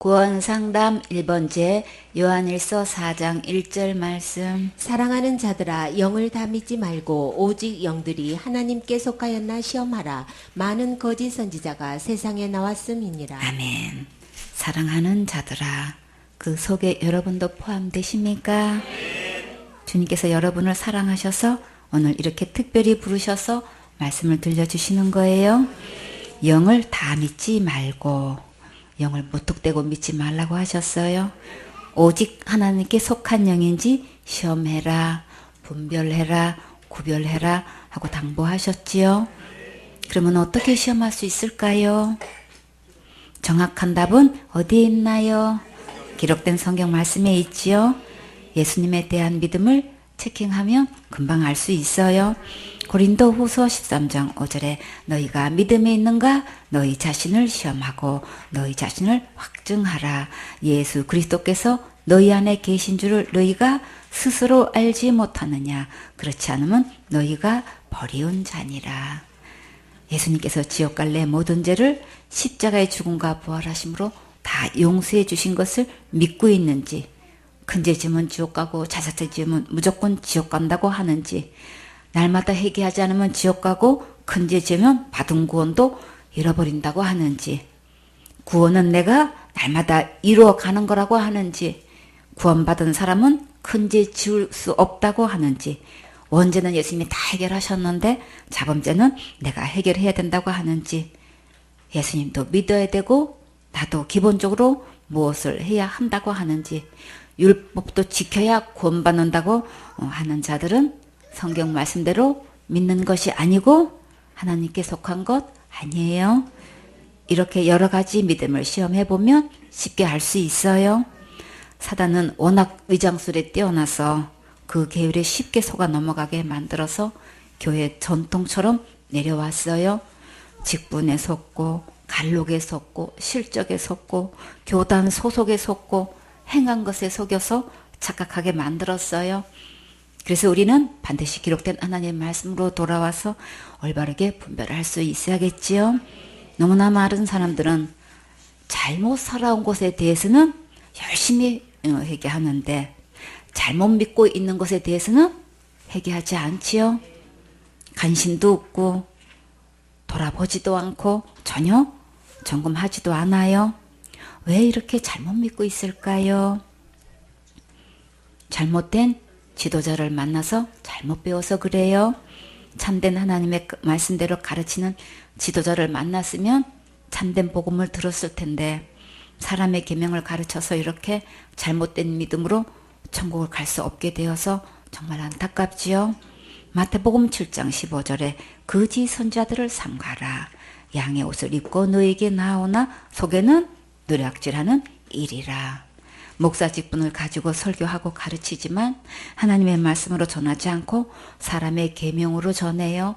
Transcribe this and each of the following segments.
구원상담 1번째 요한일서 4장 1절 말씀. 사랑하는 자들아, 영을 다 믿지 말고 오직 영들이 하나님께 속하였나 시험하라. 많은 거짓 선지자가 세상에 나왔음이니라. 아멘. 사랑하는 자들아, 그 속에 여러분도 포함되십니까? 주님께서 여러분을 사랑하셔서 오늘 이렇게 특별히 부르셔서 말씀을 들려주시는 거예요. 영을 다 믿지 말고, 영을 무턱대고 믿지 말라고 하셨어요. 오직 하나님께 속한 영인지 시험해라, 분별해라, 구별해라 하고 당부하셨지요. 그러면 어떻게 시험할 수 있을까요? 정확한 답은 어디에 있나요? 기록된 성경 말씀에 있지요. 예수님에 대한 믿음을 체킹하면 금방 알 수 있어요. 고린도 후서 13장 5절에 너희가 믿음에 있는가? 너희 자신을 시험하고 너희 자신을 확증하라. 예수 그리스도께서 너희 안에 계신 줄을 너희가 스스로 알지 못하느냐? 그렇지 않으면 너희가 버리운 자니라. 예수님께서 지옥 갈래 모든 죄를 십자가의 죽음과 부활하심으로 다 용서해 주신 것을 믿고 있는지, 큰 죄 지으면 지옥 가고 자사죄 지으면 무조건 지옥 간다고 하는지, 날마다 회개하지 않으면 지옥 가고 큰 죄 지으면 받은 구원도 잃어버린다고 하는지, 구원은 내가 날마다 이루어가는 거라고 하는지, 구원받은 사람은 큰 죄 지을 수 없다고 하는지, 원죄는 예수님이 다 해결하셨는데 자범죄는 내가 해결해야 된다고 하는지, 예수님도 믿어야 되고 나도 기본적으로 무엇을 해야 한다고 하는지, 율법도 지켜야 구원받는다고 하는 자들은 성경 말씀대로 믿는 것이 아니고 하나님께 속한 것 아니에요. 이렇게 여러 가지 믿음을 시험해보면 쉽게 알 수 있어요. 사단은 워낙 위장술에 뛰어나서 그 계율에 쉽게 속아 넘어가게 만들어서 교회 전통처럼 내려왔어요. 직분에 속고, 간록에 속고, 실적에 속고, 교단 소속에 속고, 행한 것에 속여서 착각하게 만들었어요. 그래서 우리는 반드시 기록된 하나님의 말씀으로 돌아와서 올바르게 분별할 수 있어야겠지요. 너무나 많은 사람들은 잘못 살아온 것에 대해서는 열심히 회개하는데 잘못 믿고 있는 것에 대해서는 회개하지 않지요. 관심도 없고 돌아보지도 않고 전혀 점검하지도 않아요. 왜 이렇게 잘못 믿고 있을까요? 잘못된 지도자를 만나서 잘못 배워서 그래요. 참된 하나님의 말씀대로 가르치는 지도자를 만났으면 참된 복음을 들었을 텐데, 사람의 계명을 가르쳐서 이렇게 잘못된 믿음으로 천국을 갈 수 없게 되어서 정말 안타깝지요. 마태복음 7장 15절에 거짓 선지자들을 삼가라. 양의 옷을 입고 너에게 나오나 속에는 노략질하는 일이라. 목사 직분을 가지고 설교하고 가르치지만 하나님의 말씀으로 전하지 않고 사람의 계명으로 전해요.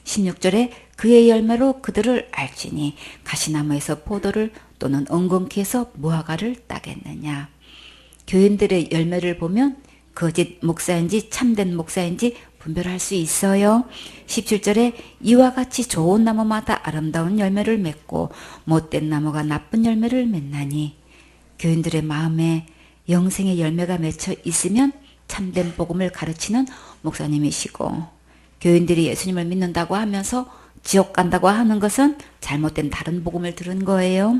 16절에 그의 열매로 그들을 알지니 가시나무에서 포도를 또는 엉겅퀴에서 무화과를 따겠느냐. 교인들의 열매를 보면 거짓 목사인지 참된 목사인지 분별할 수 있어요. 17절에 이와 같이 좋은 나무마다 아름다운 열매를 맺고 못된 나무가 나쁜 열매를 맺나니, 교인들의 마음에 영생의 열매가 맺혀 있으면 참된 복음을 가르치는 목사님이시고, 교인들이 예수님을 믿는다고 하면서 지옥 간다고 하는 것은 잘못된 다른 복음을 들은 거예요.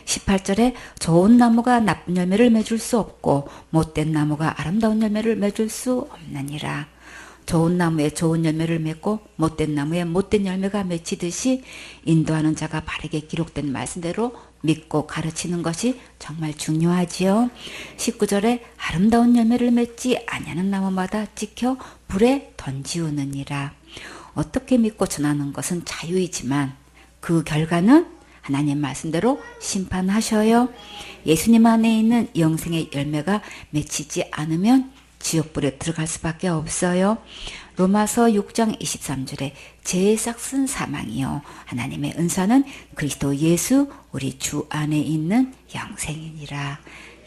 18절에 좋은 나무가 나쁜 열매를 맺을 수 없고 못된 나무가 아름다운 열매를 맺을 수 없느니라. 좋은 나무에 좋은 열매를 맺고 못된 나무에 못된 열매가 맺히듯이 인도하는 자가 바르게 기록된 말씀대로 믿고 가르치는 것이 정말 중요하지요. 19절에 아름다운 열매를 맺지 아니하는 나무마다 찍혀 불에 던지우느니라. 어떻게 믿고 전하는 것은 자유이지만 그 결과는 하나님 말씀대로 심판하셔요. 예수님 안에 있는 영생의 열매가 맺히지 않으면 지옥불에 들어갈 수밖에 없어요. 로마서 6장 23절에 죄의 삭은 사망이요 하나님의 은사는 그리스도 예수 우리 주 안에 있는 영생이니라.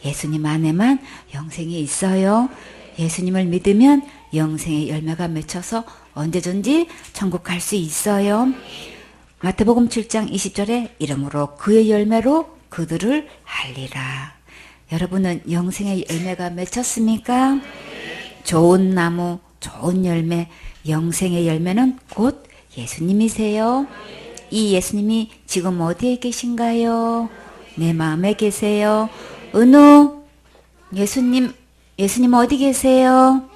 예수님 안에만 영생이 있어요. 예수님을 믿으면 영생의 열매가 맺혀서 언제든지 천국 갈 수 있어요. 마태복음 7장 20절에 이러므로 그의 열매로 그들을 알리라. 여러분은 영생의 열매가 맺혔습니까? 좋은 나무, 좋은 열매, 영생의 열매는 곧 예수님이세요. 이 예수님이 지금 어디에 계신가요? 내 마음에 계세요. 은우, 예수님 어디 계세요?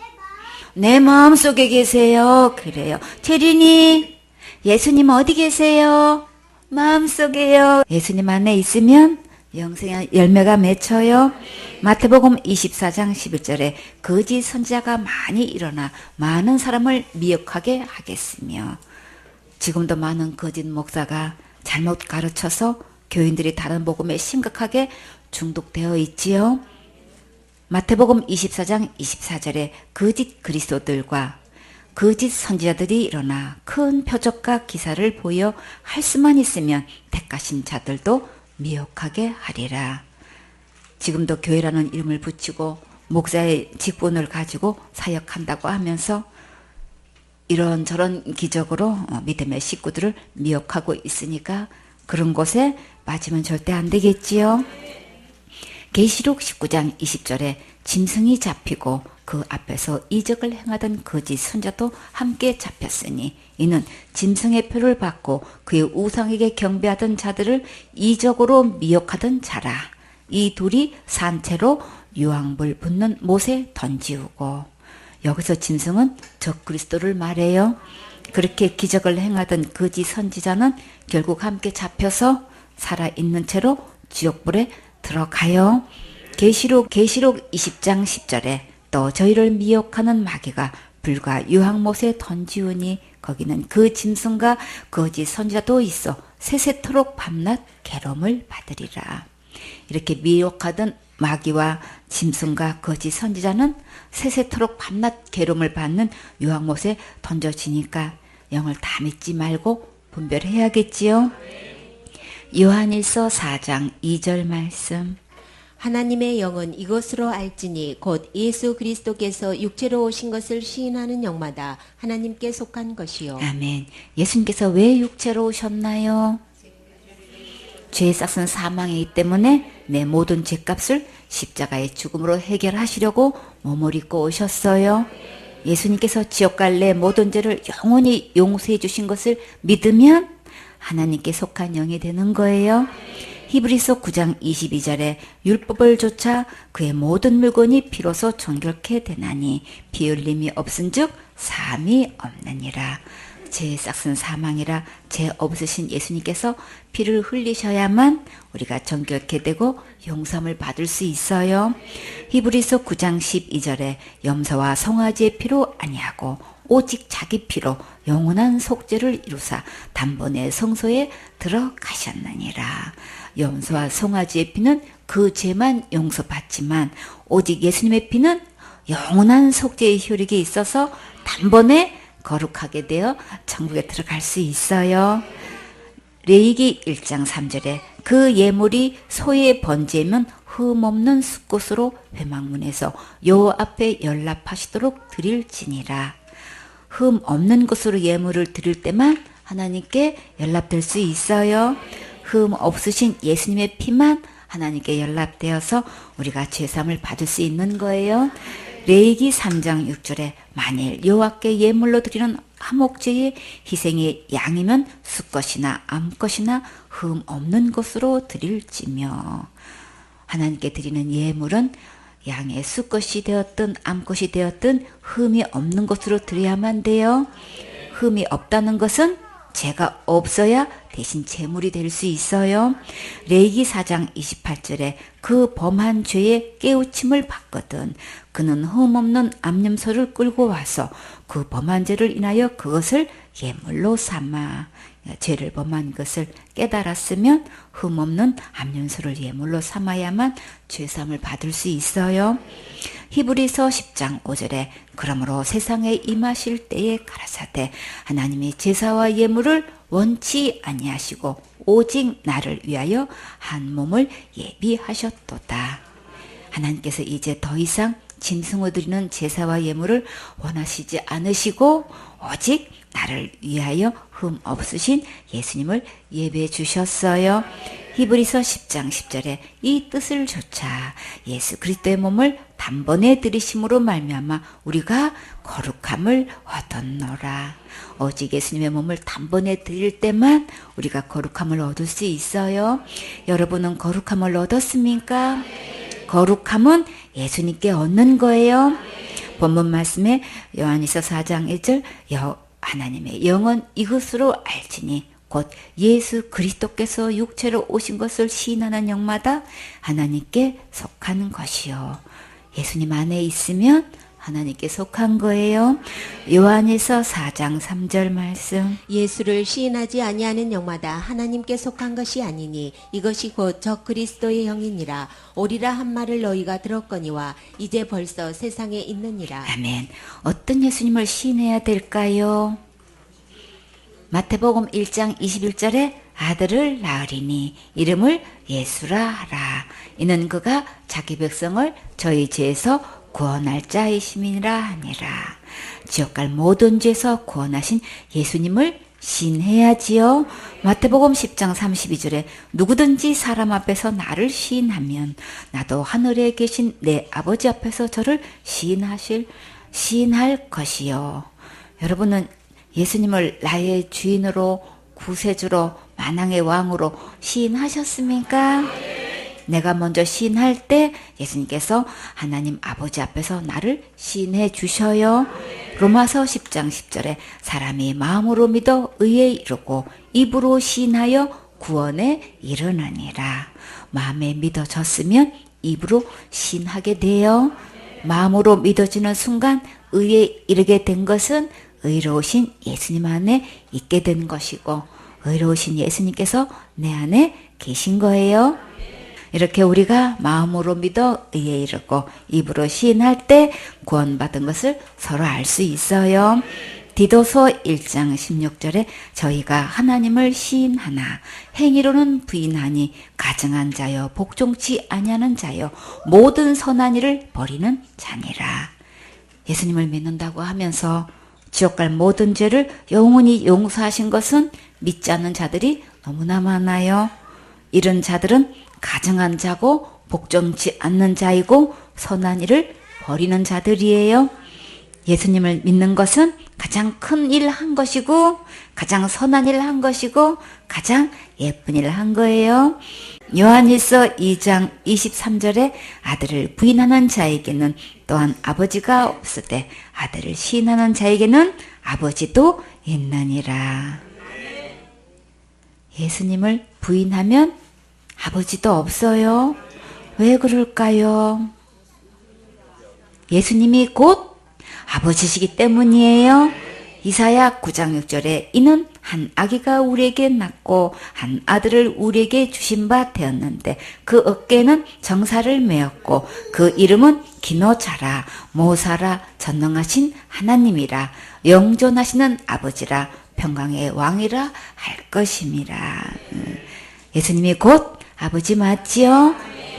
내 마음속에 계세요. 그래요. 채린이, 예수님 어디 계세요? 마음속에요. 예수님 안에 있으면 영생의 열매가 맺혀요. 마태복음 24장 11절에 거짓 선지자가 많이 일어나 많은 사람을 미혹하게 하겠으며, 지금도 많은 거짓 목사가 잘못 가르쳐서 교인들이 다른 복음에 심각하게 중독되어 있지요. 마태복음 24장 24절에 거짓 그리스도들과 거짓 선지자들이 일어나 큰 표적과 기사를 보여 할 수만 있으면 택하신 자들도 미혹하게 하리라. 지금도 교회라는 이름을 붙이고 목사의 직분을 가지고 사역한다고 하면서 이런저런 기적으로 믿음의 식구들을 미혹하고 있으니까 그런 곳에 빠지면 절대 안 되겠지요. 계시록 19장 20절에 짐승이 잡히고 그 앞에서 이적을 행하던 거짓 선자도 함께 잡혔으니 이는 짐승의 표를 받고 그의 우상에게 경배하던 자들을 이적으로 미혹하던 자라. 이 둘이 산채로 유황불 붙는 못에 던지우고. 여기서 짐승은 적그리스도를 말해요. 그렇게 기적을 행하던 거짓 선지자는 결국 함께 잡혀서 살아있는 채로 지옥불에 들어가요. 계시록 20장 10절에 또 저희를 미혹하는 마귀가 불과 유황못에 던지우니 거기는 그 짐승과 거짓 선지자도 있어 세세토록 밤낮 괴로움을 받으리라. 이렇게 미혹하던 마귀와 짐승과 거짓 선지자는 세세토록 밤낮 괴로움을 받는 유황못에 던져지니까 영을 다 믿지 말고 분별해야겠지요. 요한일서 4장 2절 말씀. 하나님의 영은 이것으로 알지니 곧 예수 그리스도께서 육체로 오신 것을 시인하는 영마다 하나님께 속한 것이요. 아멘. 예수님께서 왜 육체로 오셨나요? 죄의 싹은 사망이기 때문에 내 모든 죄값을 십자가의 죽음으로 해결하시려고 몸을 입고 오셨어요. 예수님께서 지옥 갈 내 모든 죄를 영원히 용서해 주신 것을 믿으면 하나님께 속한 영이 되는 거예요. 히브리서 9장 22절에 율법을 조차 그의 모든 물건이 비로소 정결케 되나니 피 흘림이 없은즉 사함이 없느니라. 죄의 싹은 사망이라 죄 없으신 예수님께서 피를 흘리셔야만 우리가 정결케 되고 용서함을 받을 수 있어요. 히브리서 9장 12절에 염소와 송아지의 피로 아니하고 오직 자기 피로 영원한 속죄를 이루사 단번에 성소에 들어가셨느니라. 염소와 송아지의 피는 그 죄만 용서받지만 오직 예수님의 피는 영원한 속죄의 효력이 있어서 단번에 거룩하게 되어 천국에 들어갈 수 있어요. 레위기 1장 3절에 그 예물이 소의 번제면 흠없는 숫꽃으로 회막문에서 여호와 앞에 연락하시도록 드릴지니라. 흠 없는 것으로 예물을 드릴 때만 하나님께 연락될 수 있어요. 흠 없으신 예수님의 피만 하나님께 연락되어서 우리가 죄사함을 받을 수 있는 거예요. 레위기 3장 6절에 만일 여호와께 예물로 드리는 화목제의 희생의 양이면 숫것이나 암것이나 흠 없는 것으로 드릴지며. 하나님께 드리는 예물은 양의 숫것이 되었든 암것이 되었든 흠이 없는 것으로 드려야만 돼요. 흠이 없다는 것은 죄가 없어야 대신 제물이 될 수 있어요. 레위기 4장 28절에 그 범한 죄에 깨우침을 받거든 그는 흠없는 암염소를 끌고 와서 그 범한 죄를 인하여 그것을 예물로 삼아. 죄를 범한 것을 깨달았으면 흠없는 암염소를 예물로 삼아야만 죄사함을 받을 수 있어요. 히브리서 10장 5절에 그러므로 세상에 임하실 때에 가라사대 하나님이 제사와 예물을 원치 아니하시고 오직 나를 위하여 한 몸을 예비하셨도다. 하나님께서 이제 더 이상 짐승을 드리는 제사와 예물을 원하시지 않으시고 오직 나를 위하여 흠 없으신 예수님을 예배해 주셨어요. 히브리서 10장 10절에 이 뜻을 조차 예수 그리스도의 몸을 단번에 들이심으로 말미암아 우리가 거룩함을 얻었노라. 오직 예수님의 몸을 단번에 드릴 때만 우리가 거룩함을 얻을 수 있어요. 여러분은 거룩함을 얻었습니까? 거룩함은 예수님께 얻는 거예요. 본문 말씀에 요한일서 4장 1절 하나님의 영은 이것으로 알지니 곧 예수 그리스도께서 육체로 오신 것을 시인하는 영마다 하나님께 속한 것이요. 예수님 안에 있으면 하나님께 속한 거예요. 요한일서 4장 3절 말씀. 예수를 시인하지 아니하는 영마다 하나님께 속한 것이 아니니 이것이 곧 적 그리스도의 영이니라. 오리라 한 말을 너희가 들었거니와 이제 벌써 세상에 있느니라. 아멘. 어떤 예수님을 시인해야 될까요? 마태복음 1장 21절에 아들을 낳으리니 이름을 예수라 하라. 이는 그가 자기 백성을 저희 죄에서 구원할 자이심이라 하니라. 지옥갈 모든 죄에서 구원하신 예수님을 시인해야지요. 마태복음 10장 32절에 누구든지 사람 앞에서 나를 시인하면 나도 하늘에 계신 내 아버지 앞에서 저를 시인할 것이요. 여러분은 예수님을 나의 주인으로 구세주로 만왕의 왕으로 시인하셨습니까? 내가 먼저 시인할 때 예수님께서 하나님 아버지 앞에서 나를 시인해 주셔요. 로마서 10장 10절에 사람이 마음으로 믿어 의에 이르고 입으로 시인하여 구원에 이르느니라. 마음에 믿어졌으면 입으로 시인하게 돼요. 마음으로 믿어지는 순간 의에 이르게 된 것은 의로우신 예수님 안에 있게 된 것이고 의로우신 예수님께서 내 안에 계신 거예요. 이렇게 우리가 마음으로 믿어 의에 이르고 입으로 시인할 때 구원받은 것을 서로 알 수 있어요. 디도서 1장 16절에 저희가 하나님을 시인하나 행위로는 부인하니 가증한 자여 복종치 아니하는 자여 모든 선한 일을 버리는 자니라. 예수님을 믿는다고 하면서 지옥갈 모든 죄를 영원히 용서하신 것은 믿지 않는 자들이 너무나 많아요. 이런 자들은 가증한 자고 복종치 않는 자이고 선한 일을 버리는 자들이에요. 예수님을 믿는 것은 가장 큰 일 한 것이고 가장 선한 일 한 것이고 가장 예쁜 일 한 거예요. 요한일서 2장 23절에 아들을 부인하는 자에게는 또한 아버지가 없으되 아들을 시인하는 자에게는 아버지도 있느니라. 예수님을 부인하면 아버지도 없어요. 왜 그럴까요? 예수님이 곧 아버지시기 때문이에요. 이사야 9장 6절에 이는 한 아기가 우리에게 낳고 한 아들을 우리에게 주신 바 되었는데 그 어깨에는 정사를 메었고 그 이름은 기노차라 모사라 전능하신 하나님이라 영존하시는 아버지라 평강의 왕이라 할 것임이라. 예수님이 곧 아버지 맞지요?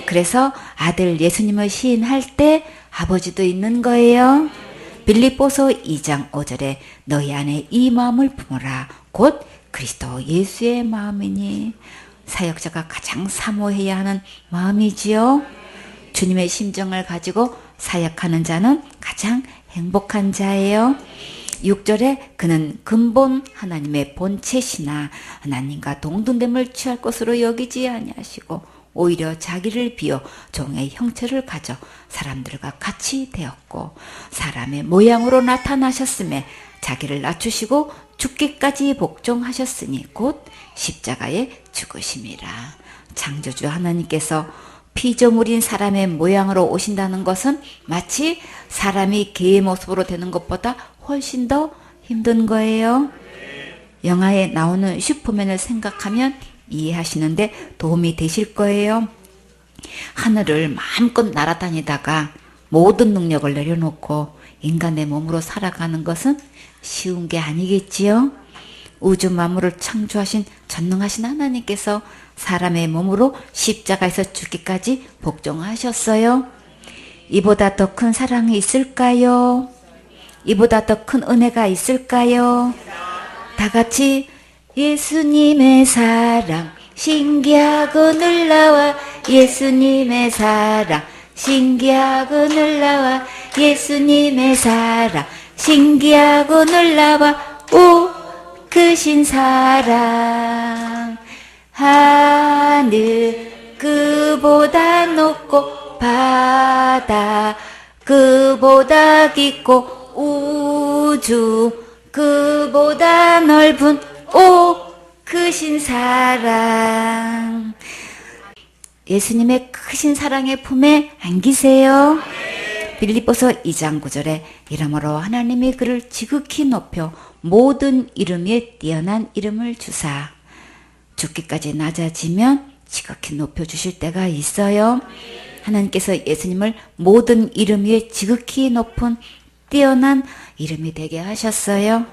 그래서 아들 예수님을 시인할 때 아버지도 있는 거예요. 빌립보서 2장 5절에 너희 안에 이 마음을 품어라 곧 그리스도 예수의 마음이니. 사역자가 가장 사모해야 하는 마음이지요. 주님의 심정을 가지고 사역하는 자는 가장 행복한 자예요. 6절에 그는 근본 하나님의 본체시나 하나님과 동등됨을 취할 것으로 여기지 아니하시고 오히려 자기를 비워 종의 형체를 가져 사람들과 같이 되었고 사람의 모양으로 나타나셨음에 자기를 낮추시고 죽기까지 복종하셨으니 곧 십자가에 죽으심이라. 창조주 하나님께서 피조물인 사람의 모양으로 오신다는 것은 마치 사람이 개의 모습으로 되는 것보다 훨씬 더 힘든 거예요. 영화에 나오는 슈퍼맨을 생각하면 이해하시는데 도움이 되실 거예요. 하늘을 마음껏 날아다니다가 모든 능력을 내려놓고 인간의 몸으로 살아가는 것은 쉬운 게 아니겠지요. 우주 만물을 창조하신 전능하신 하나님께서 사람의 몸으로 십자가에서 죽기까지 복종하셨어요. 이보다 더 큰 사랑이 있을까요? 이보다 더 큰 은혜가 있을까요? 다 같이 예수님의 사랑 신기하고 놀라워 예수님의 사랑. 신기하고 놀라워 예수님의 사랑. 신기하고 놀라워 오 크신 사랑. 하늘 그보다 높고 바다 그보다 깊고 우주 그보다 넓은 오 크신 사랑. 예수님의 크신 사랑의 품에 안기세요. 빌립보서 2장 9절에 이러므로 하나님이 그를 지극히 높여 모든 이름 위에 뛰어난 이름을 주사. 죽기까지 낮아지면 지극히 높여주실 때가 있어요. 하나님께서 예수님을 모든 이름 위에 지극히 높은 뛰어난 이름이 되게 하셨어요.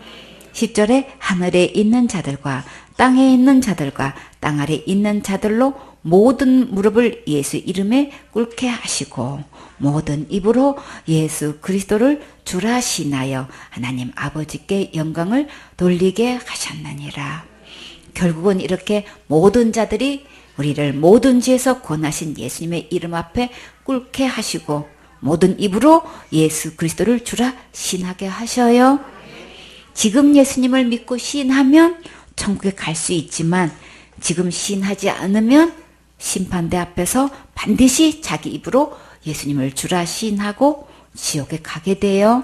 10절에 하늘에 있는 자들과 땅에 있는 자들과 땅 아래 있는 자들로 모든 무릎을 예수 이름에 꿇게 하시고 모든 입으로 예수 그리스도를 주라 시인하여 하나님 아버지께 영광을 돌리게 하셨느니라. 결국은 이렇게 모든 자들이 우리를 모든 죄에서 권하신 예수님의 이름 앞에 꿇게 하시고 모든 입으로 예수 그리스도를 주라 시인하게 하셔요. 지금 예수님을 믿고 시인하면 천국에 갈 수 있지만 지금 시인하지 않으면 심판대 앞에서 반드시 자기 입으로 예수님을 주라 시인하고 지옥에 가게 돼요.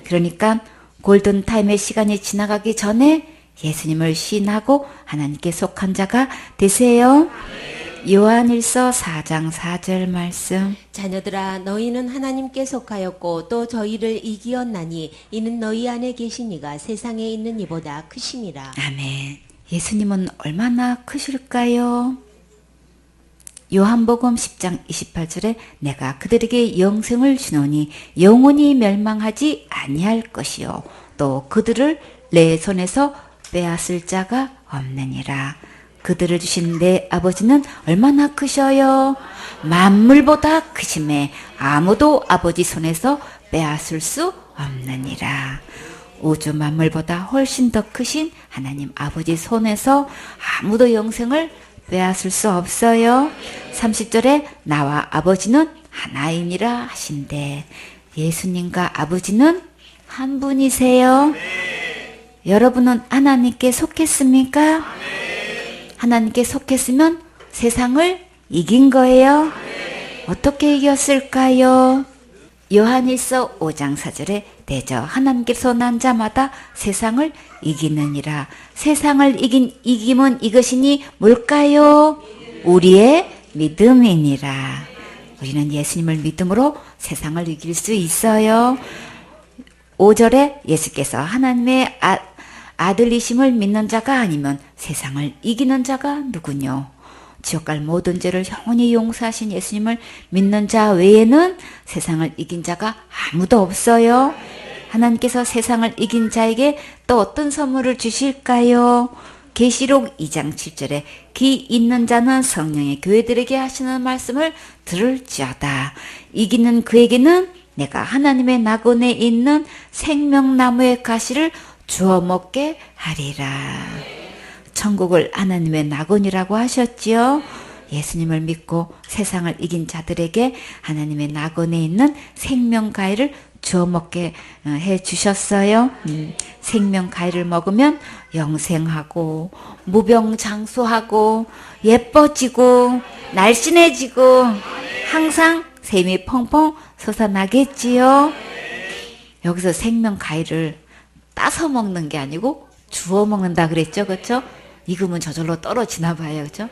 그러니까 골든타임의 시간이 지나가기 전에 예수님을 시인하고 하나님께 속한 자가 되세요. 요한일서 4장 4절 말씀. 자녀들아 너희는 하나님께 속하였고 또 저희를 이기었나니 이는 너희 안에 계신 이가 세상에 있는 이보다 크심이라. 아멘. 예수님은 얼마나 크실까요? 요한복음 10장 28절에 내가 그들에게 영생을 주노니 영원히 멸망하지 아니할 것이요 또 그들을 내 손에서 빼앗을 자가 없느니라. 그들을 주신 내 아버지는 얼마나 크셔요. 만물보다 크심에 아무도 아버지 손에서 빼앗을 수 없느니라. 우주 만물보다 훨씬 더 크신 하나님 아버지 손에서 아무도 영생을 빼앗을 수 없어요. 30절에 나와 아버지는 하나이니라 하신대. 예수님과 아버지는 한 분이세요. 여러분은 하나님께 속했습니까? 하나님께 속했으면 세상을 이긴 거예요. 어떻게 이겼을까요? 요한일서 5장 4절에 대저 하나님께서 난 자마다 세상을 이기느니라. 세상을 이긴 이김은 이것이니 뭘까요? 우리의 믿음이니라. 우리는 예수님을 믿음으로 세상을 이길 수 있어요. 5절에 예수께서 하나님의 아들이심을 믿는 자가 아니면 세상을 이기는 자가 누구뇨? 지옥 갈 모든 죄를 영원히 용서하신 예수님을 믿는 자 외에는 세상을 이긴 자가 아무도 없어요. 하나님께서 세상을 이긴 자에게 또 어떤 선물을 주실까요? 계시록 2장 7절에 귀 있는 자는 성령의 교회들에게 하시는 말씀을 들을지어다. 이기는 그에게는 내가 하나님의 낙원에 있는 생명나무의 가시를 주워 먹게 하리라. 천국을 하나님의 낙원이라고 하셨지요. 예수님을 믿고 세상을 이긴 자들에게 하나님의 낙원에 있는 생명가위를 주워 먹게 해 주셨어요. 생명가위를 먹으면 영생하고 무병장수하고 예뻐지고 날씬해지고 항상 샘이 펑펑 솟아나겠지요. 여기서 생명가위를 따서 먹는 게 아니고 주워 먹는다 그랬죠, 그렇죠? 익으면 저절로 떨어지나 봐요, 그렇죠?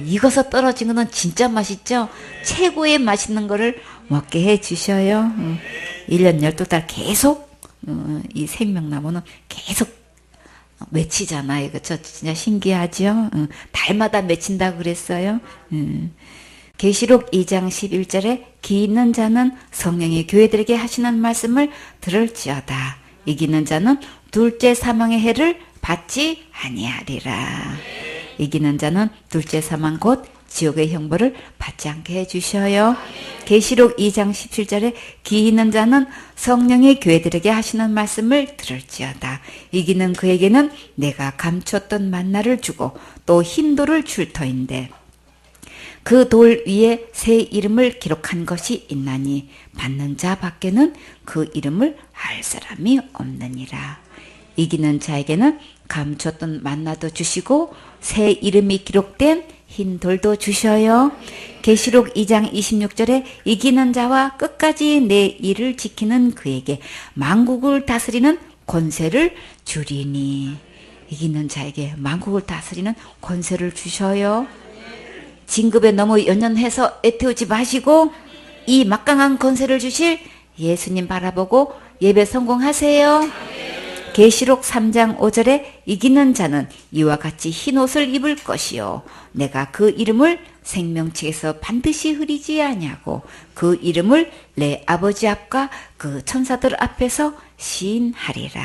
익어서 떨어진 거는 진짜 맛있죠? 최고의 맛있는 거를 먹게 해 주셔요. 1년 12달 계속 이 생명나무는 계속 맺히잖아요, 그렇죠? 진짜 신기하죠? 달마다 맺힌다고 그랬어요. 계시록 2장 11절에 귀 있는 자는 성령의 교회들에게 하시는 말씀을 들을지어다. 이기는 자는 둘째 사망의 해를 받지 아니하리라. 이기는 자는 둘째 사망 곧 지옥의 형벌을 받지 않게 해주셔요. 계시록 2장 17절에 이기는 자는 성령의 교회들에게 하시는 말씀을 들을지어다. 이기는 그에게는 내가 감췄던 만나를 주고 또 흰 돌을 줄 터인데 그 돌 위에 새 이름을 기록한 것이 있나니 받는 자 밖에는 그 이름을 알 사람이 없느니라. 이기는 자에게는 감췄던 만나도 주시고 새 이름이 기록된 흰 돌도 주셔요. 계시록 2장 26절에 이기는 자와 끝까지 내 일을 지키는 그에게 만국을 다스리는 권세를 주리니. 이기는 자에게 만국을 다스리는 권세를 주셔요. 진급에 너무 연연해서 애태우지 마시고 이 막강한 권세를 주실 예수님 바라보고 예배 성공하세요. 계시록 3장 5절에 이기는 자는 이와 같이 흰 옷을 입을 것이요 내가 그 이름을 생명책에서 반드시 흐리지 아니하고 그 이름을 내 아버지 앞과 그 천사들 앞에서 시인하리라.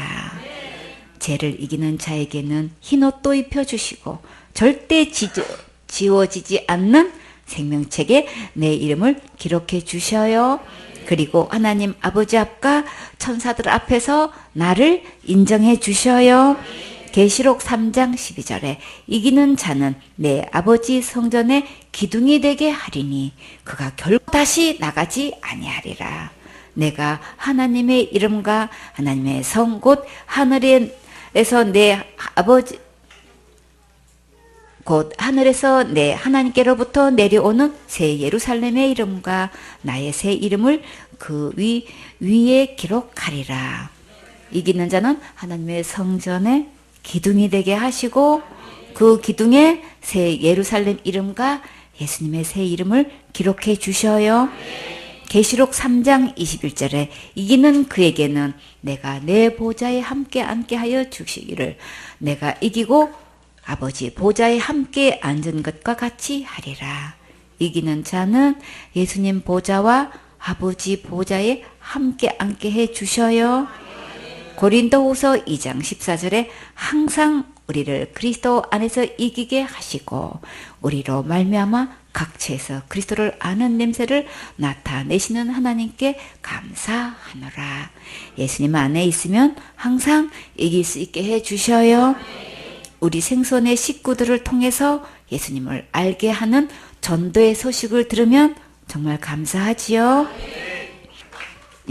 죄를 이기는 자에게는 흰 옷도 입혀주시고 절대 지워지지 않는 생명책에 내 이름을 기록해 주셔요. 그리고 하나님 아버지 앞과 천사들 앞에서 나를 인정해 주셔요. 계시록 3장 12절에 이기는 자는 내 아버지 성전에 기둥이 되게 하리니 그가 결코 다시 나가지 아니하리라. 내가 하나님의 이름과 하나님의 성 곧 하늘에서 내 아버지 곧 하늘에서 내 하나님께로부터 내려오는 새 예루살렘의 이름과 나의 새 이름을 그 위에 기록하리라. 이기는 자는 하나님의 성전에 기둥이 되게 하시고 그 기둥에 새 예루살렘 이름과 예수님의 새 이름을 기록해 주셔요. 계시록 3장 21절에 이기는 그에게는 내가 내 보좌에 함께 앉게 하여 주시기를 내가 이기고 아버지 보좌에 함께 앉은 것과 같이 하리라. 이기는 자는 예수님 보좌와 아버지 보좌에 함께 앉게 해 주셔요. 고린도후서 2장 14절에 항상 우리를 그리스도 안에서 이기게 하시고 우리로 말미암아 각처에서 그리스도를 아는 냄새를 나타내시는 하나님께 감사하노라. 예수님 안에 있으면 항상 이길 수 있게 해 주셔요. 우리 생손의 식구들을 통해서 예수님을 알게 하는 전도의 소식을 들으면 정말 감사하지요.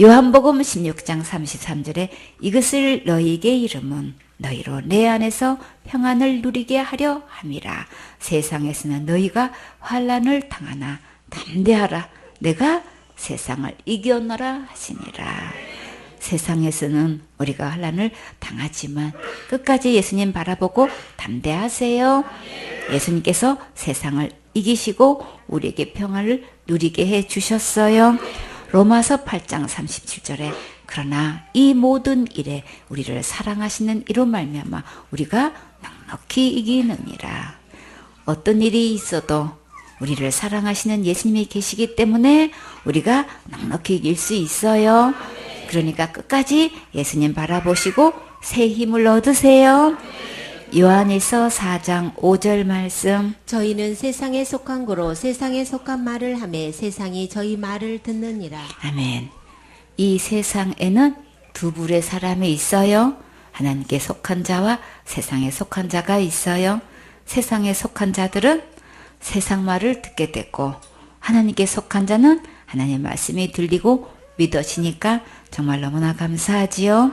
요한복음 16장 33절에 이것을 너희에게 이름은 너희로 내 안에서 평안을 누리게 하려 함이라. 세상에서는 너희가 환난을 당하나 담대하라. 내가 세상을 이겨노라 하시니라. 세상에서는 우리가 환난을 당하지만 끝까지 예수님 바라보고 담대하세요. 예수님께서 세상을 이기시고 우리에게 평안을 누리게 해 주셨어요. 로마서 8장 37절에 그러나 이 모든 일에 우리를 사랑하시는 이로 말미암아 우리가 넉넉히 이기느니라. 어떤 일이 있어도 우리를 사랑하시는 예수님이 계시기 때문에 우리가 넉넉히 이길 수 있어요. 그러니까 끝까지 예수님 바라보시고 새 힘을 얻으세요. 요한일서 4장 5절 말씀. 저희는 세상에 속한 거로 세상에 속한 말을 하매 세상이 저희 말을 듣느니라. 아멘. 이 세상에는 두 부류의 사람이 있어요. 하나님께 속한 자와 세상에 속한 자가 있어요. 세상에 속한 자들은 세상 말을 듣게 됐고 하나님께 속한 자는 하나님의 말씀이 들리고 믿어지니까 정말 너무나 감사하지요.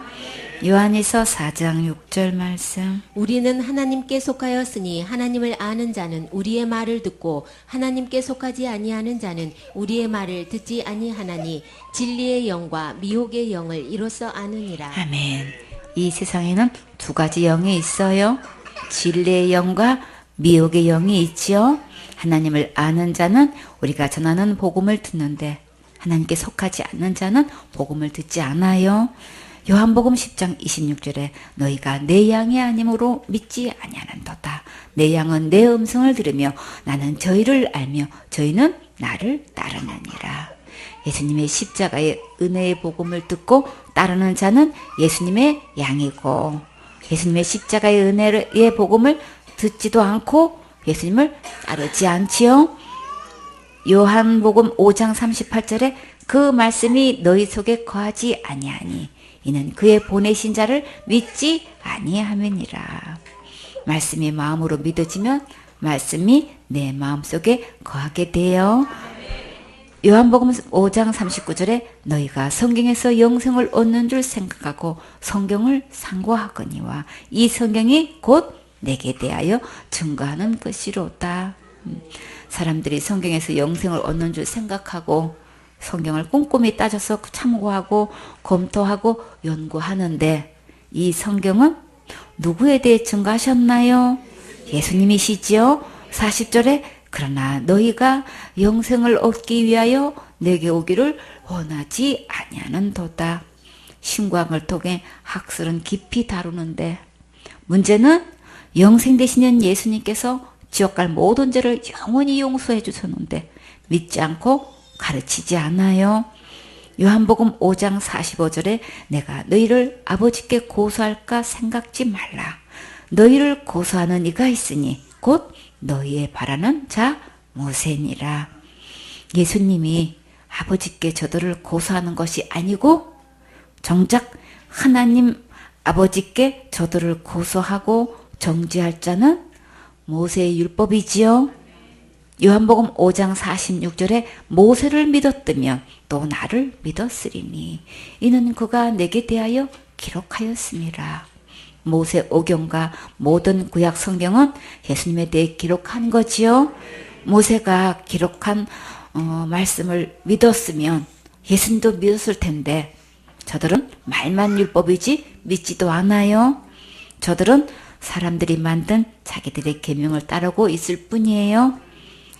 요한일서 4장 6절 말씀. 우리는 하나님께 속하였으니 하나님을 아는 자는 우리의 말을 듣고 하나님께 속하지 아니하는 자는 우리의 말을 듣지 아니하나니 진리의 영과 미혹의 영을 이로써 아느니라. 아멘. 이 세상에는 두 가지 영이 있어요. 진리의 영과 미혹의 영이 있지요. 하나님을 아는 자는 우리가 전하는 복음을 듣는데 하나님께 속하지 않는 자는 복음을 듣지 않아요. 요한복음 10장 26절에 너희가 내 양이 아니므로 믿지 아니하는도다. 내 양은 내 음성을 들으며 나는 저희를 알며 저희는 나를 따르느니라. 예수님의 십자가의 은혜의 복음을 듣고 따르는 자는 예수님의 양이고 예수님의 십자가의 은혜의 복음을 듣지도 않고 예수님을 따르지 않지요. 요한복음 5장 38절에 그 말씀이 너희 속에 거하지 아니하니 이는 그의 보내신 자를 믿지 아니함이니라. 말씀이 마음으로 믿어지면 말씀이 내 마음속에 거하게 돼요. 요한복음 5장 39절에 너희가 성경에서 영생을 얻는 줄 생각하고 성경을 상고하거니와 이 성경이 곧 내게 대하여 증거하는 것이로다. 사람들이 성경에서 영생을 얻는 줄 생각하고 성경을 꼼꼼히 따져서 참고하고 검토하고 연구하는데 이 성경은 누구에 대해 증거하셨나요? 예수님이시지요. 40절에 그러나 너희가 영생을 얻기 위하여 내게 오기를 원하지 아니하는도다. 신구약을 통해 학설은 깊이 다루는데 문제는 영생 되시는 예수님께서 지옥 갈 모든 죄를 영원히 용서해 주셨는데 믿지 않고 가르치지 않아요. 요한복음 5장 45절에 내가 너희를 아버지께 고소할까 생각지 말라. 너희를 고소하는 이가 있으니 곧 너희의 바라는 자 모세니라. 예수님이 아버지께 저들을 고소하는 것이 아니고 정작 하나님 아버지께 저들을 고소하고 정죄할 자는 모세의 율법이지요. 요한복음 5장 46절에 모세를 믿었다면 또 나를 믿었으리니 이는 그가 내게 대하여 기록하였습니다. 모세 오경과 모든 구약 성경은 예수님에 대해 기록한 거지요. 모세가 기록한 말씀을 믿었으면 예수님도 믿었을 텐데 저들은 말만 율법이지 믿지도 않아요. 저들은 사람들이 만든 자기들의 계명을 따르고 있을 뿐이에요.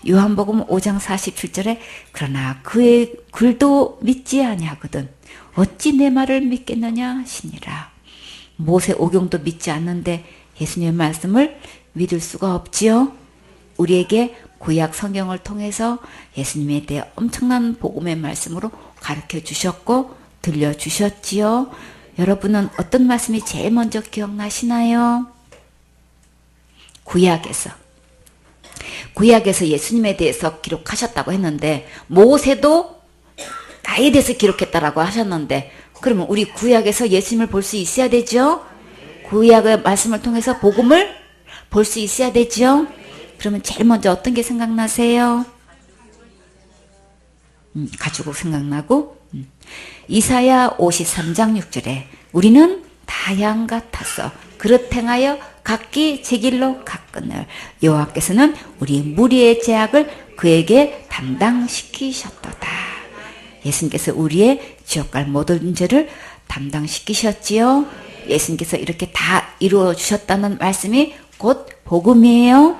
요한복음 5장 47절에 그러나 그의 글도 믿지 아니하거든 어찌 내 말을 믿겠느냐 하시니라. 모세 오경도 믿지 않는데 예수님의 말씀을 믿을 수가 없지요. 우리에게 구약 성경을 통해서 예수님에 대해 엄청난 복음의 말씀으로 가르쳐 주셨고 들려주셨지요. 여러분은 어떤 말씀이 제일 먼저 기억나시나요? 구약에서 예수님에 대해서 기록하셨다고 했는데 모세도 나에 대해서 기록했다라고 하셨는데 그러면 우리 구약에서 예수님을 볼 수 있어야 되죠? 구약의 말씀을 통해서 복음을 볼 수 있어야 되죠? 그러면 제일 먼저 어떤 게 생각나세요? 가지고 생각나고 이사야 53장 6절에 우리는 다 양 같아서 그릇 행하여 각기 제 길로 갔거늘 여호와께서는 우리 무리의 죄악을 그에게 담당시키셨도다. 예수님께서 우리의 지옥 갈 모든 죄를 담당시키셨지요. 예수님께서 이렇게 다 이루어 주셨다는 말씀이 곧 복음이에요.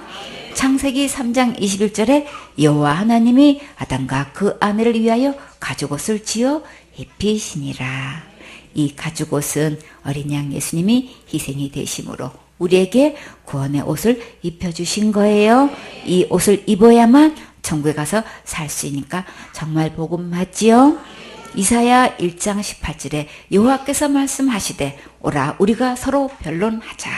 창세기 3장 21절에 여호와 하나님이 아담과 그 아내를 위하여 가죽옷을 지어 입히시니라. 이 가죽옷은 어린 양 예수님이 희생이 되심으로 우리에게 구원의 옷을 입혀주신 거예요. 이 옷을 입어야만 천국에 가서 살 수 있으니까 정말 복음 맞지요? 이사야 1장 18절에 여호와께서 말씀하시되 오라 우리가 서로 변론하자.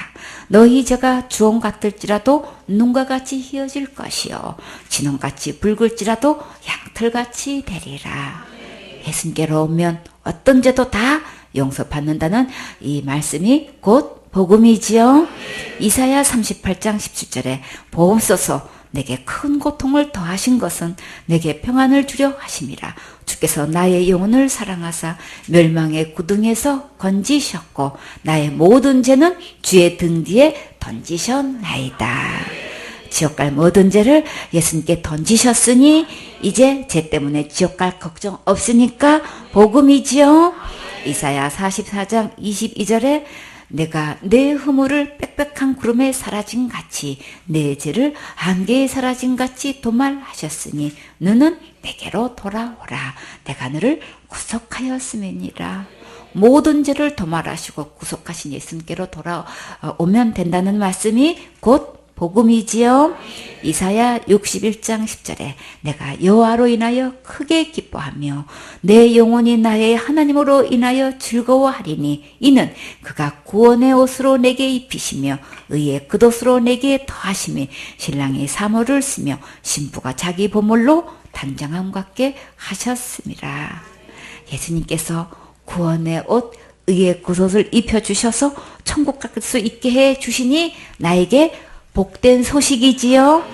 너희 죄가 주홍 같을지라도 눈과 같이 희어질 것이요 진홍같이 붉을지라도 양털같이 되리라. 예수님께로 오면 어떤 죄도 다 용서받는다는 이 말씀이 곧 복음이지요. 이사야 38장 17절에 보옵소서 내게 큰 고통을 더하신 것은 내게 평안을 주려 하심이라. 주께서 나의 영혼을 사랑하사 멸망의 구덩이에서 건지셨고 나의 모든 죄는 주의 등 뒤에 던지셨나이다. 지옥 갈 모든 죄를 예수님께 던지셨으니 이제 죄 때문에 지옥 갈 걱정 없으니까 복음이지요. 이사야 44장 22절에 내가 내 허물을 빽빽한 구름에 사라진 같이 내 죄를 안개에 사라진 같이 도말하셨으니 너는 내게로 돌아오라. 내가 너를 구속하였음이니라. 모든 죄를 도말하시고 구속하신 예수님께로 돌아오면 된다는 말씀이 곧 복음이지요. 이사야 61장 10절에 내가 여호와로 인하여 크게 기뻐하며 내 영혼이 나의 하나님으로 인하여 즐거워하리니 이는 그가 구원의 옷으로 내게 입히시며 의의 겉옷으로 내게 더하시며 신랑이 사모를 쓰며 신부가 자기 보물로 단장함과 함께 하셨습니다. 예수님께서 구원의 옷, 의의 굿옷을 입혀주셔서 천국 갈 수 있게 해주시니 나에게 복된 소식이지요.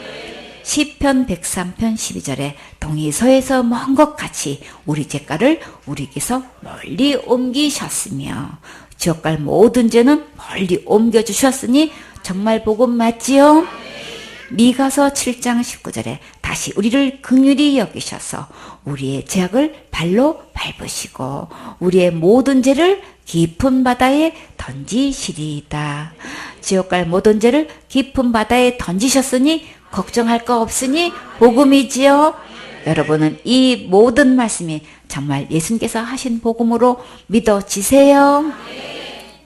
시편 103편 12절에 동이서에서 먼 것 같이 우리 죄가를 우리에게서 멀리 옮기셨으며 지옥 갈 모든 죄는 멀리 옮겨주셨으니 정말 복음 맞지요? 미가서 7장 19절에 다시 우리를 긍휼히 여기셔서 우리의 죄악을 발로 밟으시고 우리의 모든 죄를 깊은 바다에 던지시리이다. 지옥 갈 모든 죄를 깊은 바다에 던지셨으니 걱정할 거 없으니 복음이지요. 여러분은 이 모든 말씀이 정말 예수님께서 하신 복음으로 믿어지세요.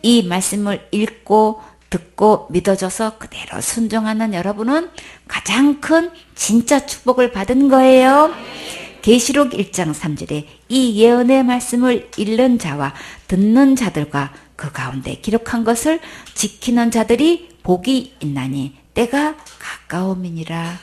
이 말씀을 읽고 듣고 믿어져서 그대로 순종하는 여러분은 가장 큰 진짜 축복을 받은 거예요. 계시록 1장 3절에 이 예언의 말씀을 읽는 자와 듣는 자들과 그 가운데 기록한 것을 지키는 자들이 복이 있나니 때가 가까움이니라.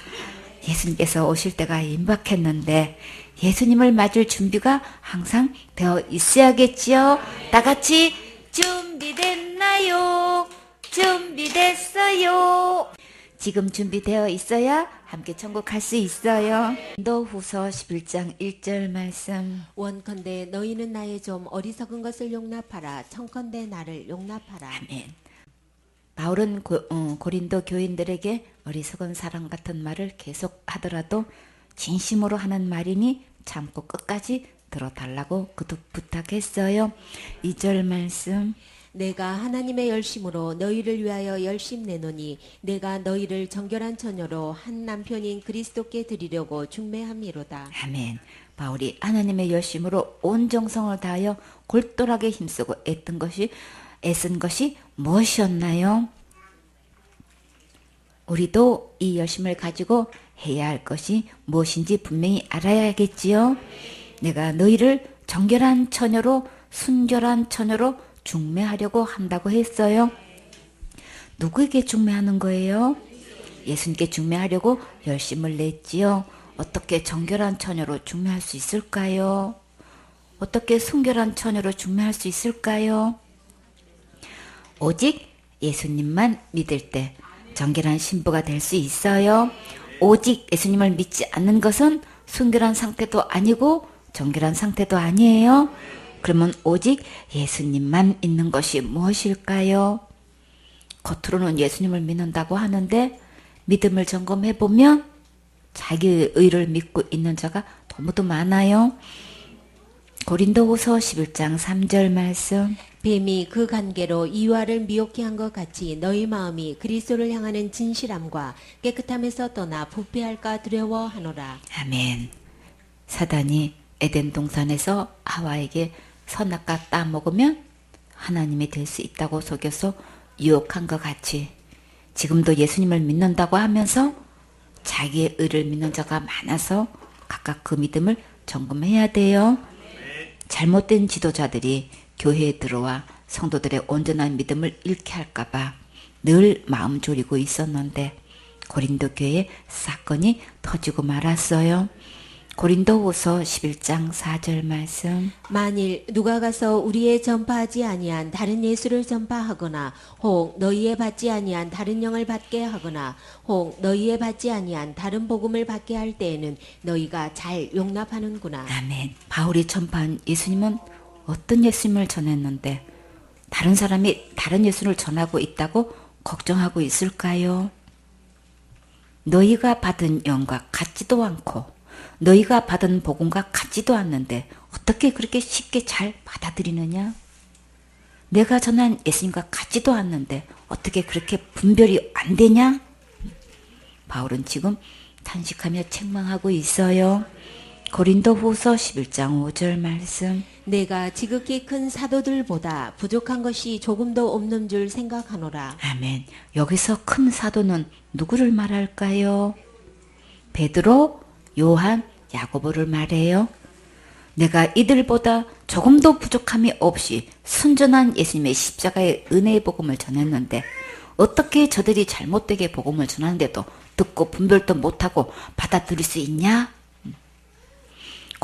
예수님께서 오실 때가 임박했는데 예수님을 맞을 준비가 항상 되어 있어야겠지요. 다 같이 준비됐나요? 준비됐어요. 지금 준비되어 있어야 함께 천국 갈 수 있어요. 고린도후서 11장 1절 말씀. 원컨대 너희는 나의 좀 어리석은 것을 용납하라. 청컨대 나를 용납하라. 아멘. 바울은 고린도 교인들에게 어리석은 사람 같은 말을 계속 하더라도 진심으로 하는 말이니 참고 끝까지 들어달라고 그도 부탁했어요. 2절 말씀. 내가 하나님의 열심으로 너희를 위하여 열심 내노니 내가 너희를 정결한 처녀로 한 남편인 그리스도께 드리려고 중매함이로다. 아멘. 바울이 하나님의 열심으로 온 정성을 다하여 골똘하게 힘쓰고 애쓴 것이 무엇이었나요? 우리도 이 열심을 가지고 해야 할 것이 무엇인지 분명히 알아야겠지요. 내가 너희를 정결한 처녀로 순결한 처녀로 중매하려고 한다고 했어요. 누구에게 중매하는 거예요? 예수님께 중매하려고 열심을 냈지요. 어떻게 정결한 처녀로 중매할 수 있을까요? 어떻게 순결한 처녀로 중매할 수 있을까요? 오직 예수님만 믿을 때 정결한 신부가 될 수 있어요. 오직 예수님을 믿지 않는 것은 순결한 상태도 아니고 정결한 상태도 아니에요. 그러면 오직 예수님만 있는 것이 무엇일까요? 겉으로는 예수님을 믿는다고 하는데 믿음을 점검해 보면 자기의 의를 믿고 있는 자가 너무도 많아요. 고린도후서 11장 3절 말씀. 뱀이 그 관계로 이와를 미혹해 한 것 같이 너희 마음이 그리스도를 향하는 진실함과 깨끗함에서 떠나 부패할까 두려워하노라. 아멘. 사단이 에덴 동산에서 하와에게 선악과 따먹으면 하나님이 될 수 있다고 속여서 유혹한 것 같이 지금도 예수님을 믿는다고 하면서 자기의 의를 믿는 자가 많아서 각각 그 믿음을 점검해야 돼요. 잘못된 지도자들이 교회에 들어와 성도들의 온전한 믿음을 잃게 할까봐 늘 마음 졸이고 있었는데 고린도 교회에 사건이 터지고 말았어요. 고린도후서 11장 4절 말씀. 만일 누가 가서 우리의 전파하지 아니한 다른 예수를 전파하거나 혹 너희의 받지 아니한 다른 영을 받게 하거나 혹 너희의 받지 아니한 다른 복음을 받게 할 때에는 너희가 잘 용납하는구나. 아멘. 바울이 전파한 예수님은 어떤 예수님을 전했는데 다른 사람이 다른 예수를 전하고 있다고 걱정하고 있을까요? 너희가 받은 영과 같지도 않고 너희가 받은 복음과 같지도 않는데 어떻게 그렇게 쉽게 잘 받아들이느냐? 내가 전한 예수님과 같지도 않는데 어떻게 그렇게 분별이 안 되냐? 바울은 지금 탄식하며 책망하고 있어요. 고린도후서 11장 5절 말씀. 내가 지극히 큰 사도들보다 부족한 것이 조금도 없는 줄 생각하노라. 아멘. 여기서 큰 사도는 누구를 말할까요? 베드로, 요한, 야고보를 말해요. 내가 이들보다 조금도 부족함이 없이 순전한 예수님의 십자가의 은혜의 복음을 전했는데 어떻게 저들이 잘못되게 복음을 전하는데도 듣고 분별도 못하고 받아들일 수 있냐?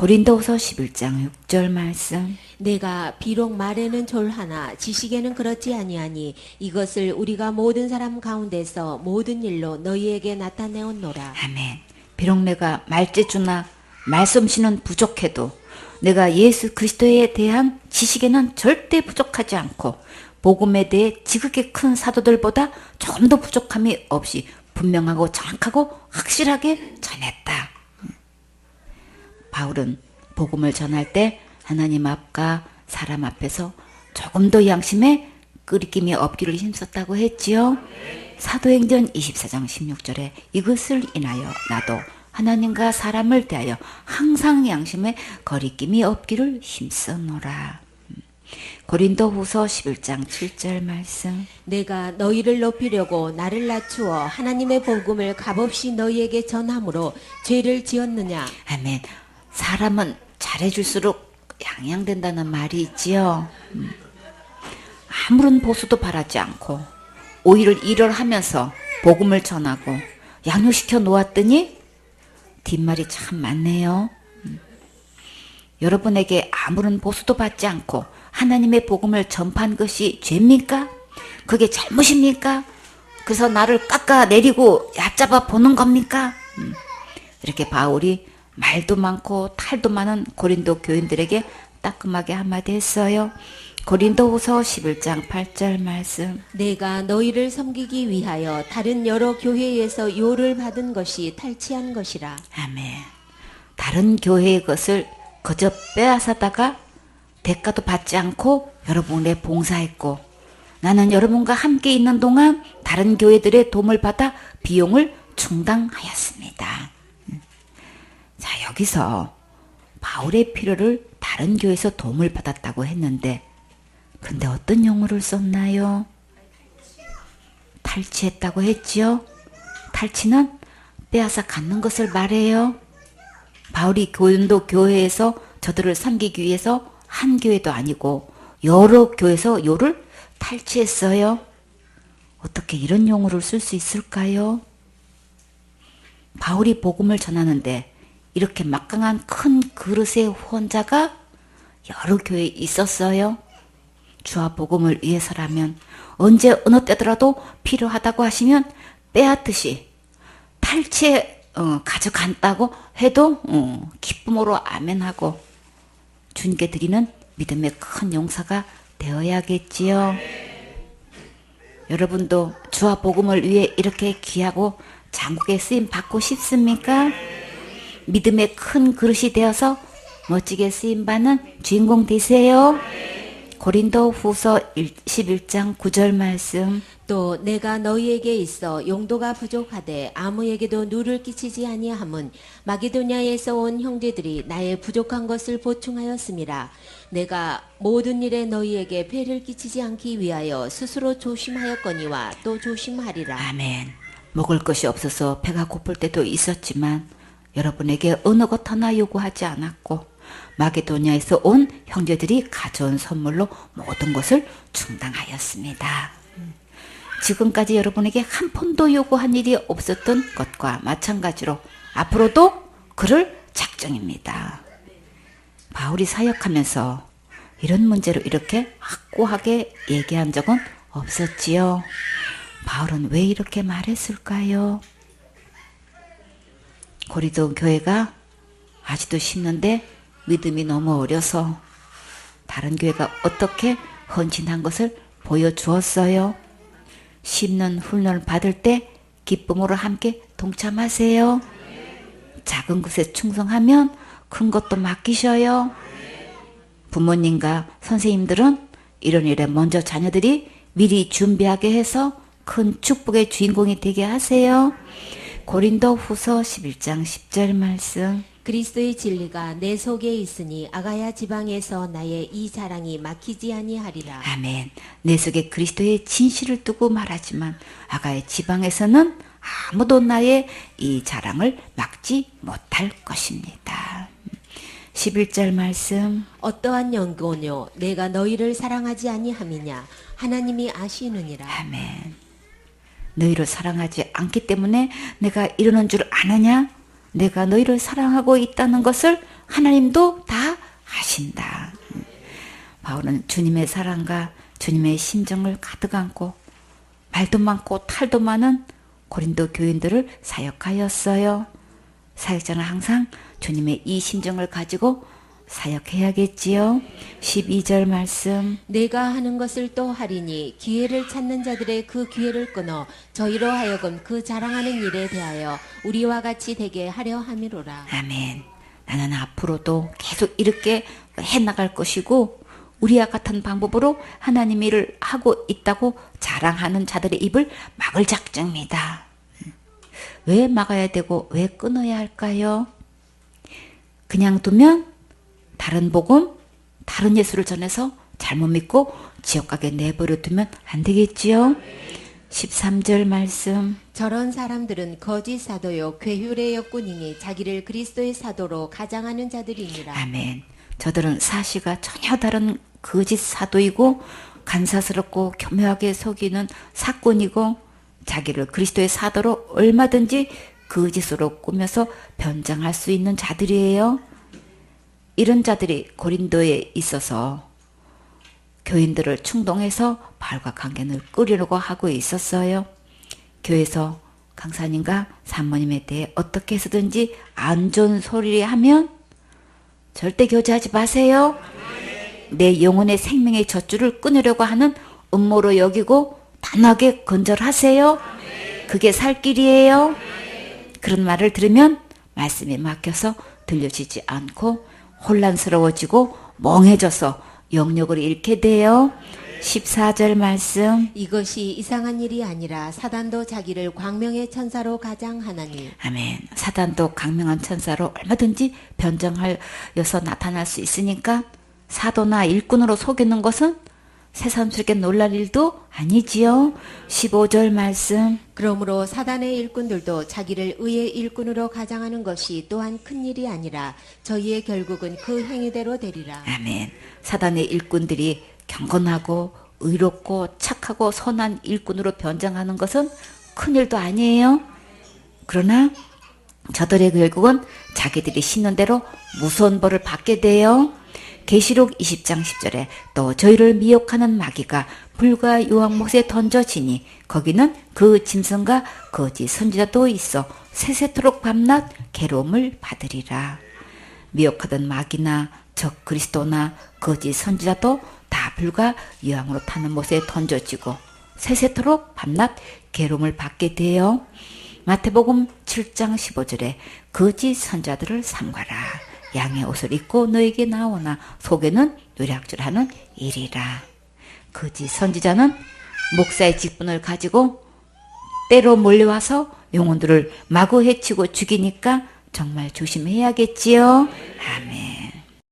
고린도후서 11장 6절 말씀. 내가 비록 말에는 졸하나 지식에는 그렇지 아니하니 이것을 우리가 모든 사람 가운데서 모든 일로 너희에게 나타내었노라. 아멘. 비록 내가 말재주나 말솜씨는 부족해도 내가 예수 그리스도에 대한 지식에는 절대 부족하지 않고 복음에 대해 지극히 큰 사도들보다 조금도 부족함이 없이 분명하고 정확하고 확실하게 전했다. 바울은 복음을 전할 때 하나님 앞과 사람 앞에서 조금도 양심에 끄리낌이 없기를 힘썼다고 했지요. 사도행전 24장 16절에 이것을 인하여 나도 하나님과 사람을 대하여 항상 양심에 거리낌이 없기를 힘쓰노라. 고린도후서 11장 7절 말씀. 내가 너희를 높이려고 나를 낮추어 하나님의 복음을 값없이 너희에게 전함으로 죄를 지었느냐. 아멘. 사람은 잘해줄수록 양양된다는 말이 있지요. 아무런 보수도 바라지 않고 오히려 일을 하면서 복음을 전하고 양육시켜 놓았더니 뒷말이 참 많네요. 여러분에게 아무런 보수도 받지 않고 하나님의 복음을 전파한 것이 죄입니까? 그게 잘못입니까? 그래서 나를 깎아내리고 얕잡아 보는 겁니까? 이렇게 바울이 말도 많고 탈도 많은 고린도 교인들에게 따끔하게 한마디 했어요. 고린도후서 11장 8절 말씀. 내가 너희를 섬기기 위하여 다른 여러 교회에서 요를 받은 것이 탈취한 것이라. 아멘. 다른 교회의 것을 그저 빼앗아다가 대가도 받지 않고 여러분에 봉사했고 나는 여러분과 함께 있는 동안 다른 교회들의 도움을 받아 비용을 충당하였습니다. 자, 여기서 바울의 필요를 다른 교회에서 도움을 받았다고 했는데 근데 어떤 용어를 썼나요? 탈취했다고 했지요. 탈취는 빼앗아 갖는 것을 말해요. 바울이 고린도 교회에서 저들을 섬기기 위해서 한 교회도 아니고 여러 교회에서 요를 탈취했어요. 어떻게 이런 용어를 쓸 수 있을까요? 바울이 복음을 전하는데 이렇게 막강한 큰 그릇의 후원자가 여러 교회에 있었어요. 주와 복음을 위해서라면 언제 어느 때더라도 필요하다고 하시면 빼앗듯이 탈취해 가져간다고 해도 기쁨으로 아멘하고 주님께 드리는 믿음의 큰 용사가 되어야겠지요. 여러분도 주와 복음을 위해 이렇게 귀하고 장국에 쓰임 받고 싶습니까? 믿음의 큰 그릇이 되어서 멋지게 쓰임 받는 주인공 되세요. 고린도후서 11장 9절 말씀. 또 내가 너희에게 있어 용도가 부족하되 아무에게도 누를 끼치지 아니함은 마게도냐에서 온 형제들이 나의 부족한 것을 보충하였음이라. 내가 모든 일에 너희에게 폐를 끼치지 않기 위하여 스스로 조심하였거니와 또 조심하리라. 아멘. 먹을 것이 없어서 배가 고플 때도 있었지만 여러분에게 어느 것 하나 요구하지 않았고 마게도냐에서 온 형제들이 가져온 선물로 모든 것을 충당하였습니다. 지금까지 여러분에게 한 푼도 요구한 일이 없었던 것과 마찬가지로 앞으로도 그럴 작정입니다. 바울이 사역하면서 이런 문제로 이렇게 확고하게 얘기한 적은 없었지요. 바울은 왜 이렇게 말했을까요? 고린도 교회가 아직도 심는데 믿음이 너무 어려서 다른 교회가 어떻게 헌신한 것을 보여주었어요. 심는 훈련을 받을 때 기쁨으로 함께 동참하세요. 작은 것에 충성하면 큰 것도 맡기셔요. 부모님과 선생님들은 이런 일에 먼저 자녀들이 미리 준비하게 해서 큰 축복의 주인공이 되게 하세요. 고린도후서 11장 10절 말씀. 그리스도의 진리가 내 속에 있으니 아가야 지방에서 나의 이 자랑이 막히지 아니하리라. 아멘. 내 속에 그리스도의 진실을 두고 말하지만 아가야 지방에서는 아무도 나의 이 자랑을 막지 못할 것입니다. 11절 말씀. 어떠한 연고뇨 내가 너희를 사랑하지 아니함이냐 하나님이 아시느니라. 아멘. 너희를 사랑하지 않기 때문에 내가 이러는 줄 아느냐? 내가 너희를 사랑하고 있다는 것을 하나님도 다 아신다. 바울은 주님의 사랑과 주님의 심정을 가득 안고 말도 많고 탈도 많은 고린도 교인들을 사역하였어요. 사역자는 항상 주님의 이 심정을 가지고 사역해야겠지요. 12절 말씀. 내가 하는 것을 또 하리니 기회를 찾는 자들의 그 기회를 끊어 저희로 하여금 그 자랑하는 일에 대하여 우리와 같이 되게 하려 함이로라. 아멘. 나는 앞으로도 계속 이렇게 해나갈 것이고 우리와 같은 방법으로 하나님 일을 하고 있다고 자랑하는 자들의 입을 막을 작정입니다. 왜 막아야 되고 왜 끊어야 할까요? 그냥 두면 다른 복음, 다른 예수를 전해서 잘못 믿고 지옥 가게 내버려 두면 안 되겠지요. 13절 말씀. 저런 사람들은 거짓 사도요 괴휼의 역군이니 자기를 그리스도의 사도로 가장하는 자들이니라. 아멘. 저들은 사시가 전혀 다른 거짓 사도이고 간사스럽고 교묘하게 속이는 사꾼이고 자기를 그리스도의 사도로 얼마든지 거짓으로 꾸며서 변장할 수 있는 자들이에요. 이런 자들이 고린도에 있어서 교인들을 충동해서 바울과 관계를 끊으려고 하고 있었어요. 교회에서 강사님과 사모님에 대해 어떻게 해서든지 안 좋은 소리를 하면 절대 교제하지 마세요. 내 영혼의 생명의 젖줄을 끊으려고 하는 음모로 여기고 단호하게 건절하세요. 그게 살 길이에요. 그런 말을 들으면 말씀에 막혀서 들려지지 않고 혼란스러워지고 멍해져서 영역을 잃게 돼요. 14절 말씀. 이것이 이상한 일이 아니라 사단도 자기를 광명의 천사로 가장하나니. 아멘. 사단도 강명한 천사로 얼마든지 변정하여서 나타날 수 있으니까 사도나 일꾼으로 속이는 것은 새삼스럽게 놀랄 일도 아니지요. 15절 말씀. 그러므로 사단의 일꾼들도 자기를 의의 일꾼으로 가장하는 것이 또한 큰 일이 아니라 저희의 결국은 그 행위대로 되리라. 아멘. 사단의 일꾼들이 경건하고 의롭고 착하고 선한 일꾼으로 변장하는 것은 큰일도 아니에요. 그러나 저들의 결국은 자기들이 심는 대로 무서운 벌을 받게 돼요. 계시록 20장 10절에 또 저희를 미혹하는 마귀가 불과 유황못에 던져지니 거기는 그 짐승과 거짓 선지자도 있어 세세토록 밤낮 괴로움을 받으리라. 미혹하던 마귀나 적 그리스도나 거짓 선지자도 다 불과 유황으로 타는 못에 던져지고 세세토록 밤낮 괴로움을 받게 돼요. 마태복음 7장 15절에 거짓 선자들을 삼가라. 양의 옷을 입고 너에게 나오나 속에는 노략질하는 일이라. 거짓 선지자는 목사의 직분을 가지고 때로 몰려와서 영혼들을 마구 해치고 죽이니까 정말 조심해야겠지요. 아멘.